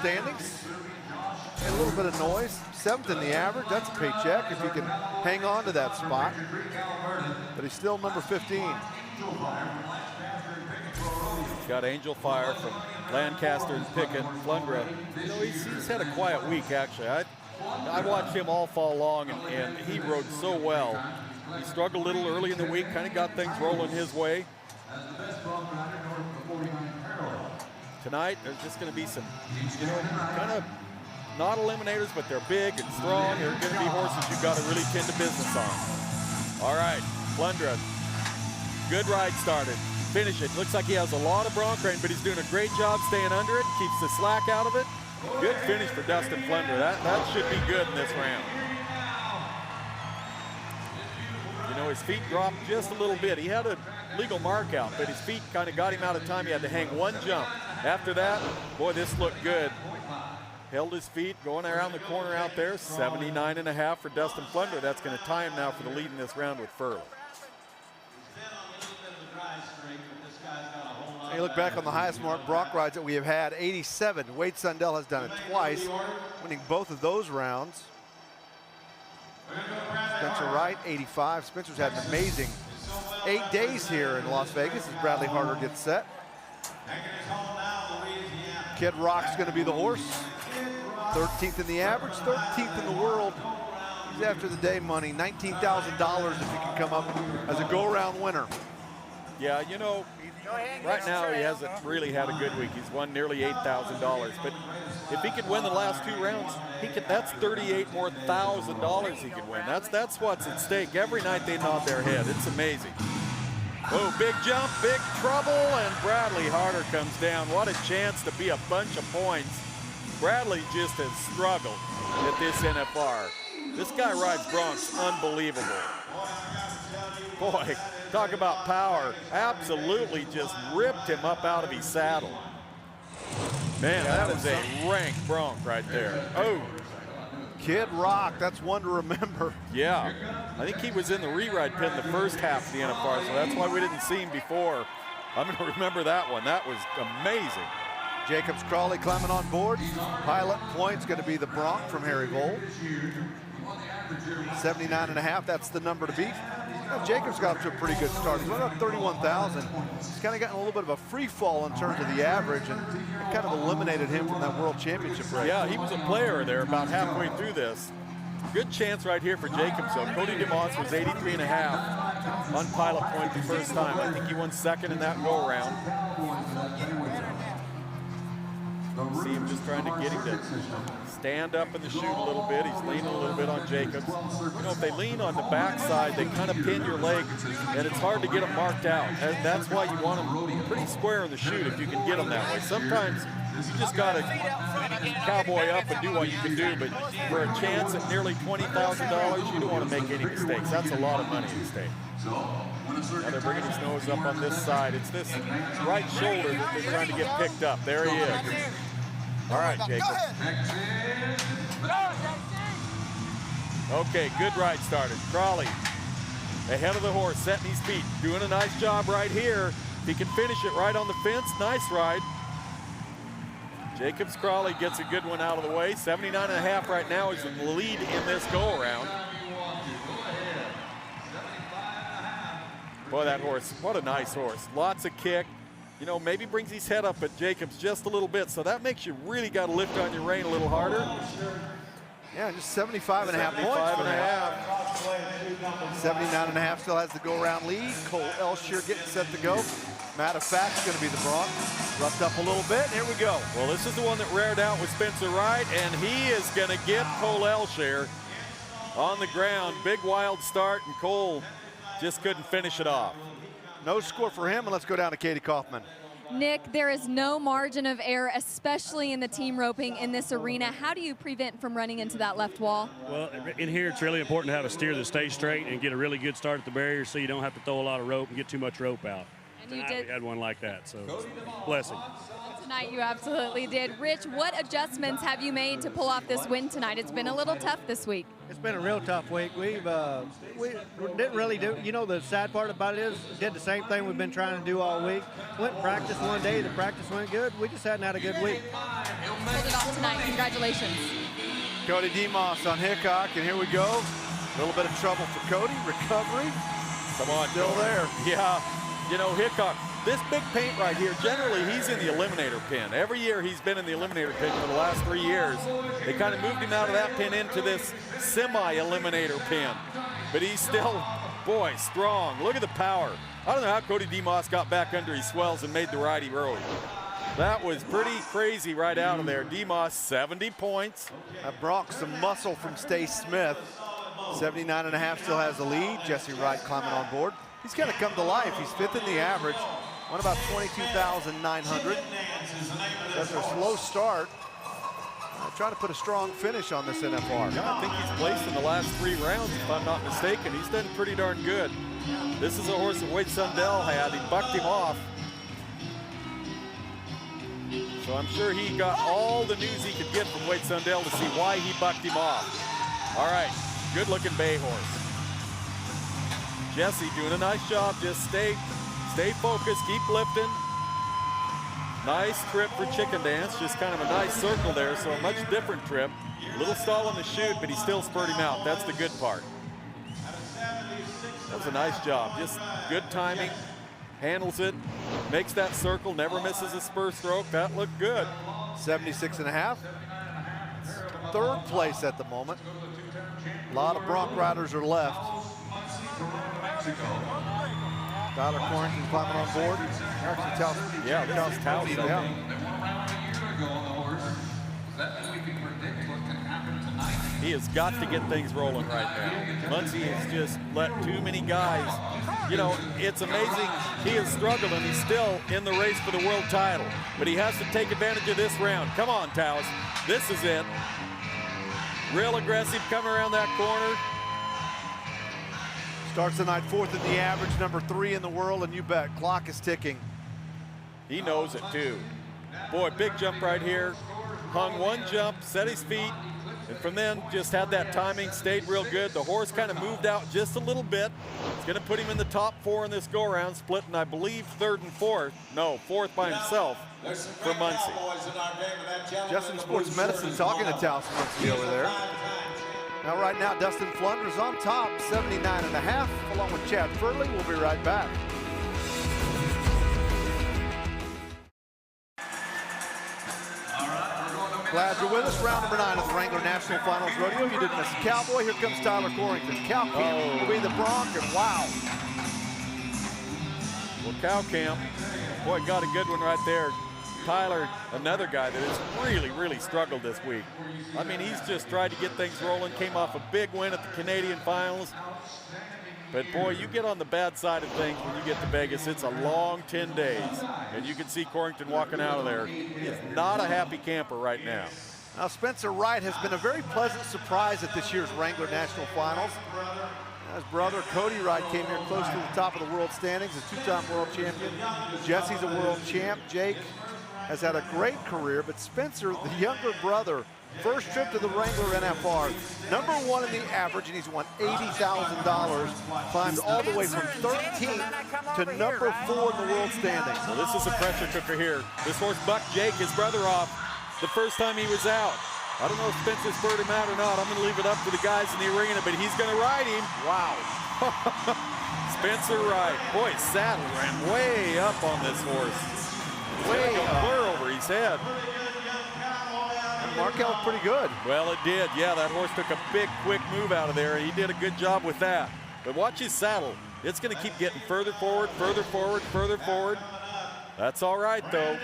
standings. A little bit of noise. 7th in the average. That's a paycheck if you can hang on to that spot. But he's still number 15. He's got Angel Fire from Lancaster and Pickett, Flundra. You know, he's had a quiet week, actually. I watched him all fall long, and he rode so well. He struggled a little early in the week, kind of got things rolling his way. Tonight, there's just going to be some, you know, kind of not eliminators, but they're big and strong. They're going to be horses you've got to really tend to business on. All right, Flundra, good ride started. Finish it. Looks like he has a lot of bronc rein, but he's doing a great job staying under it, keeps the slack out of it. Good finish for Dustin Flundra. That should be good in this round. You know, his feet dropped just a little bit. He had a legal mark out, but his feet kind of got him out of time. He had to hang one jump. After that, boy, this looked good. Held his feet, going around the corner out there. 79.5 for Dustin Flundra. That's going to tie him now for the lead in this round with Furley. You look back on the highest mark bronc rides that we have had, 87. Wade Sundell has done it twice, winning both of those rounds. Spencer Wright, 85. Spencer's had an amazing 8 days here in Las Vegas as Bradley Harder gets set. Kid Rock's going to be the horse. 13th in the average, 13th in the world. He's after the day money, $19,000 if he can come up as a go-around winner. Yeah, you know, right now he hasn't really had a good week. He's won nearly $8,000, but if he could win the last 2 rounds, that's $38,000 more he could win. That's what's at stake. Every night they nod their head. It's amazing. Oh, big jump, big trouble, and Bradley Harder comes down. What a chance to be a bunch of points. Bradley just has struggled at this NFR. This guy rides broncs unbelievable. Boy, talk about power. Absolutely just ripped him up out of his saddle. Man, that is a rank bronc right there. Oh. Kid Rock, that's one to remember. Yeah, I think he was in the re-ride pin the first half of the NFR, so that's why we didn't see him before. I'm going to remember that one. That was amazing. Jacobs Crawley climbing on board. Pilot point's going to be the bronc from Harry Vole. 79.5, that's the number to beat. Jacobs got up to a pretty good start. He's up 31,000. He's kind of gotten a little bit of a free fall in terms of the average, and it kind of eliminated him from that World Championship race. Yeah, he was a player there about halfway through this. Good chance right here for Jacobs, though. Cody DeMoss was 83.5 on pilot point the first time. I think he won second in that go-around. See him just trying to get him to stand up in the chute a little bit. He's leaning a little bit on Jacobs. You know, if they lean on the backside, they kind of pin your leg, and it's hard to get them marked out. And that's why you want them pretty square in the chute if you can get them that way. Sometimes you just got to cowboy up and do what you can do, but for a chance at nearly $20,000, you don't want to make any mistakes. That's a lot of money at stake. Now they're bringing his nose up on this side. It's this right shoulder that they're trying to get picked up. There he is. All right, Jacob. Okay, good ride started. Crawley ahead of the horse, setting his feet, doing a nice job right here. If he can finish it right on the fence, nice ride. Jacobs Crawley gets a good one out of the way. 79.5 right now is in the lead in this go-around. Boy, that horse, what a nice horse. Lots of kick. You know, maybe brings his head up at Jacobs just a little bit, so that makes you really got to lift on your rein a little harder. Yeah, just 75.5 points. 79.5 still has the go-around lead. Cole Elsher getting set to go. Matter of fact, it's going to be the bronc. Roughed up a little bit. Here we go. Well, this is the one that reared out with Spencer Wright, and he is going to get Cole Elsher on the ground. Big wild start, and Cole just couldn't finish it off. No score for him, and let's go down to Katie Kaufman. Nick, there is no margin of error, especially in the team roping in this arena. How do you prevent from running into that left wall? Well, in here, it's really important to have a steer that stays straight and get a really good start at the barrier so you don't have to throw a lot of rope and get too much rope out. And you Tonight did. we had one like that, so blessing. Tonight you absolutely did. Rich, what adjustments have you made to pull off this win tonight? It's been a little tough this week. It's been a real tough week. We didn't really do, you know, the sad part about it is did the same thing we've been trying to do all week. Went and practiced one day, the practice went good. We just hadn't had a good week. Pulled it off tonight. Congratulations. Cody Demos on Hickok, and here we go. A little bit of trouble for Cody. Recovery. Come on, Still there. Yeah, you know, Hickok, this big paint right here, generally he's in the eliminator pin. Every year he's been in the eliminator pin for the last 3 years. They kind of moved him out of that pin into this semi-eliminator pin. But he's still, boy, strong. Look at the power. I don't know how Cody Demos got back under his swells and made the righty road. That was pretty crazy right out of there. Demos, 70 points. That brought some muscle from Stace Smith. 79.5 still has the lead. Jesse Wright climbing on board. He's kind of come to life. He's 5th in the average. Won about 22,900. After a slow start, trying to put a strong finish on this NFR. Yeah, I think he's placed in the last 3 rounds, if I'm not mistaken. He's done pretty darn good. This is a horse that Wade Sundell had. He bucked him off. So I'm sure he got all the news he could get from Wade Sundell to see why he bucked him off. All right, good-looking bay horse. Jesse doing a nice job. Just stay focused, keep lifting. Nice trip for Chicken Dance, just kind of a nice circle there, so a much different trip. A little stall in the chute, but he still spurred him out. That's the good part. That was a nice job, just good timing. Handles it, makes that circle, never misses a spur stroke. That looked good. 76.5. 3rd place at the moment. A lot of Bronc riders are left. Tyler Corrington climbing on board. Actually, Towson. Yeah, this is Towson. Yeah. He has got to get things rolling right now. Muncie has just let too many guys, you know, it's amazing. He has struggled and he's still in the race for the world title, but he has to take advantage of this round. Come on, Taos, this is it. Real aggressive coming around that corner. Starts the night 4th in the average, number 3 in the world, and you bet, clock is ticking. He knows it too. Boy, big jump right here. Hung one jump, set his feet, and from then just had that timing, stayed real good. The horse kind of moved out just a little bit. It's going to put him in the top 4 in this go-around, splitting, I believe, 3rd and 4th. No, 4th by himself from Muncie. Justin Sports Medicine talking to Towson Muncie over there. Now, right now, Dustin Flunders on top, 79.5, along with Chad Furley. We'll be right back. Glad you're with us. Round number 9 of the Wrangler National Finals Rodeo. You didn't miss a Cowboy. Here comes Tyler Corrington. Cow Camp will be the Bronc, and wow. Well, Cow Camp, boy, got a good one right there. Tyler, another guy that has really, really struggled this week. I mean, he's just tried to get things rolling, came off a big win at the Canadian Finals. But boy, you get on the bad side of things when you get to Vegas. It's a long 10 days. And you can see Corrington walking out of there. He is not a happy camper right now. Now, Spencer Wright has been a very pleasant surprise at this year's Wrangler National Finals. His brother, Cody Wright, came here close to the top of the world standings, a 2-time world champion. Jesse's a world champ. Jake has had a great career, but Spencer, the younger brother, first trip to the Wrangler NFR, number 1 in the average, and he's won $80,000. Climbed all the way from 13th to number 4 in the world standings. Well, this is a pressure cooker here. This horse bucked Jake, his brother, off the first time he was out. I don't know if Spencer spurred him out or not. I'm going to leave it up to the guys in the arena, but he's going to ride him. Wow. Spencer Wright. Boy, saddle ran way up on this horse. Way up. Blur over his head. And Markel pretty good. Well, it did. Yeah, that horse took a big, quick move out of there. He did a good job with that. But watch his saddle. It's going to keep getting further forward, further forward, further forward. That's all right, though.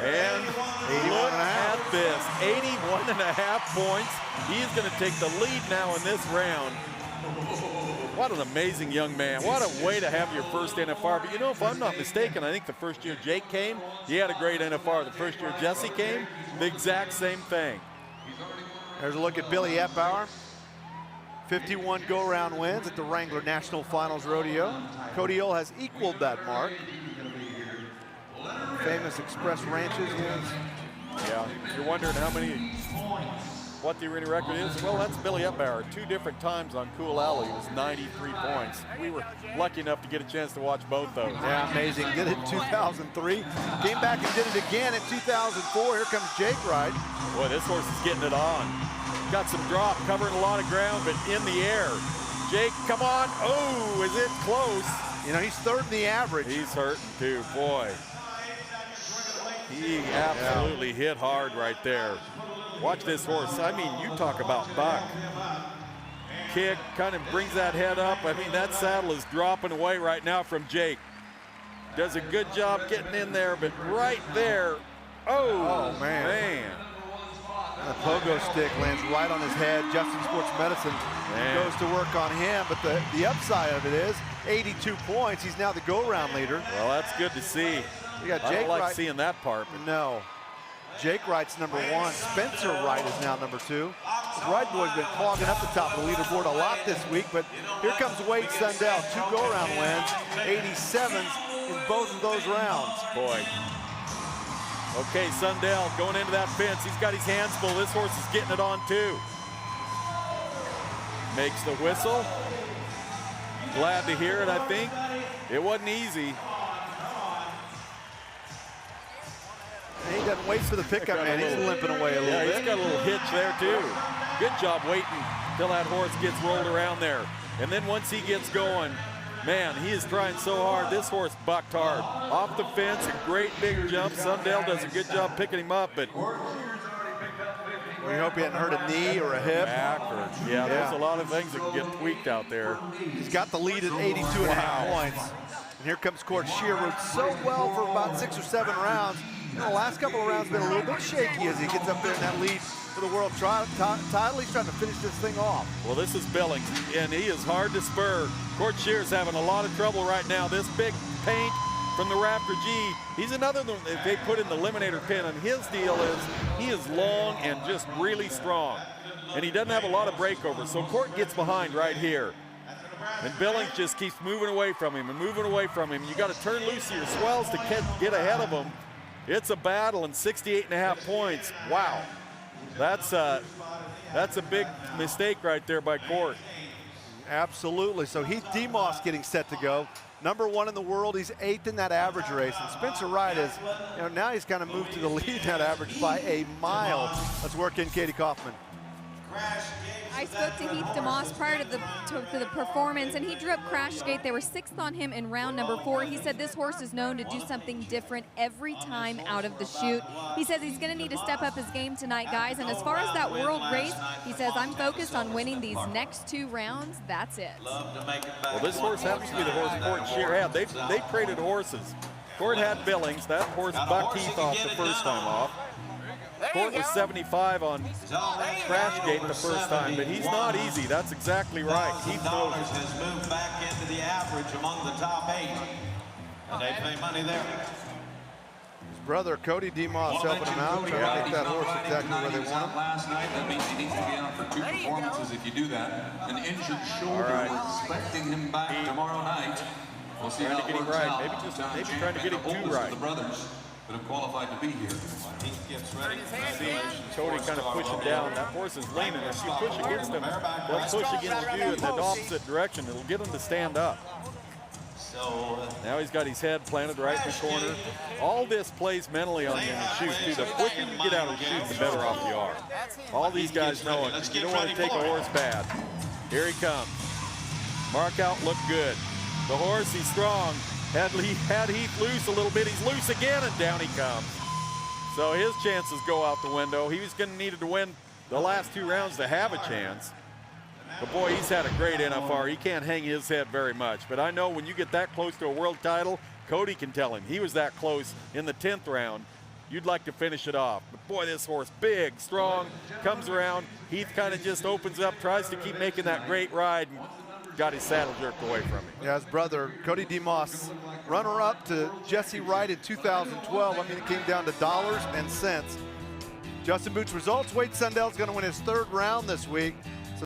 And look at this, 81.5 points. He's going to take the lead now in this round. What an amazing young man. What a way to have your first NFR. But you know, if I'm not mistaken, I think the first year Jake came, he had a great NFR. The first year Jesse came, the exact same thing. There's a look at Billy Epbauer. 51 go-round wins at the Wrangler National Finals Rodeo. Cody Ohl has equaled that mark. Famous Express Ranches wins. Yeah, you're wondering how many. what the arena record is? Well, that's Billy Etbauer. 2 different times on Cool Alley. It was 93 points. We were lucky enough to get a chance to watch both those. Yeah, amazing. Did it in 2003. Came back and did it again in 2004. Here comes Jake Wright. Boy, this horse is getting it on. Got some drop, covering a lot of ground, but in the air. Jake, come on. Oh, is it close? You know, he's third in the average. He's hurting too, boy. He absolutely hit hard right there. Watch this horse. I mean, you talk about buck. Kick, kind of brings that head up. I mean, that saddle is dropping away right now from Jake. Does a good job getting in there, but right there, oh man. The pogo stick lands right on his head. Justin Sports Medicine goes to work on him, but the upside of it is 82 points. He's now the go-round leader. Well, that's good to see. You got I Jake don't like Wright. seeing that part. No. Jake Wright's number 1. Spencer Wright is now number 2. The Wright boy's been clogging up the top of the leaderboard a lot this week, but here comes Wade Sundell. 2 go-round wins, 87s in both of those rounds. Boy. Okay, Sundell going into that fence. He's got his hands full. This horse is getting it on too. Makes the whistle. Glad to hear it, I think. It wasn't easy. He doesn't wait for the pickup, man. He's limping away a little bit. He's got a little hitch there too. Good job waiting till that horse gets rolled around there. And then once he gets going, man, he is trying so hard. This horse bucked hard. Off the fence, a great big jump. Sundell does a good job picking him up, but we hope he hadn't hurt a knee or a hip. Back or, there's a lot of things that can get tweaked out there. He's got the lead at 82.5 points. And here comes Court Shear, rode so well for about 6 or 7 rounds. You know, the last couple of rounds have been a little bit shaky as he gets up there in that lead for the world title. He's trying to finish this thing off. Well, this is Billings, and he is hard to spur. Court Shear's having a lot of trouble right now. This big paint from the Raptor G, he's another one that they put in the eliminator pin, and his deal is he is long and just really strong. And he doesn't have a lot of breakovers, so Court gets behind right here. And Billings just keeps moving away from him and moving away from him. You got to turn loose of your swells to get ahead of him. It's a battle, and 68.5 points. Wow, that's a big mistake right there by Court. Absolutely. So Heath Demos getting set to go. Number 1 in the world. He's 8th in that average race. And Spencer Wright is, you know, now he's kind of moved to the lead in that average by a mile. Let's work in Katie Kaufman. I spoke to Heath Demos prior to the performance, and he drew up Crash Gate. They were 6th on him in round number 4. He said this horse is known to do something different every time out of the chute. He says he's going to need to step up his game tonight, guys. And as far as that world race, he says, I'm focused on winning these next 2 rounds. That's it. Well, this horse happens to be the horse Court Shear had. They traded horses. Court had Billings. That horse bucked Heath off the first time off. Court was 75 on Crash Gate the first time, but he's not easy. That's exactly right. Heath knows it. Has moved back into the average among the top 8, and they pay money there. His brother Cody Demos helping him out, trying to get that horse exactly where they want him. Last night, that means he needs to be out for 2 performances if you do that. An injured shoulder. We're expecting him back tomorrow night. We'll see how it works out. Maybe trying to get him too right. The brothers that have qualified to be here. See Cody kind of pushing down. That horse is leaning. If you push against him, they'll push against you in the opposite direction. It'll get him to stand up. Now he's got his head planted right in the corner. All this plays mentally on you in the chute, too. The quicker you get out of the chute, the better off you are. All these guys know it. You don't want to take a horse bad. Here he comes. Mark out, look good. The horse, he's strong. Had Heath loose a little bit. He's loose again, and down he comes. So his chances go out the window. He was going to need to win the last 2 rounds to have a chance. But boy, he's had a great NFR. He can't hang his head very much. But I know when you get that close to a world title, Cody can tell him. He was that close in the 10th round. You'd like to finish it off. But boy, this horse, big, strong, comes around. Heath kind of just opens up, tries to keep making that great ride, and got his saddle jerked away from him. Yeah, his brother, Cody Demos, runner-up to Jesse Wright in 2012. I mean, it came down to dollars and cents. Justin Boots results. Wade Sundell's going to win his 3rd round this week.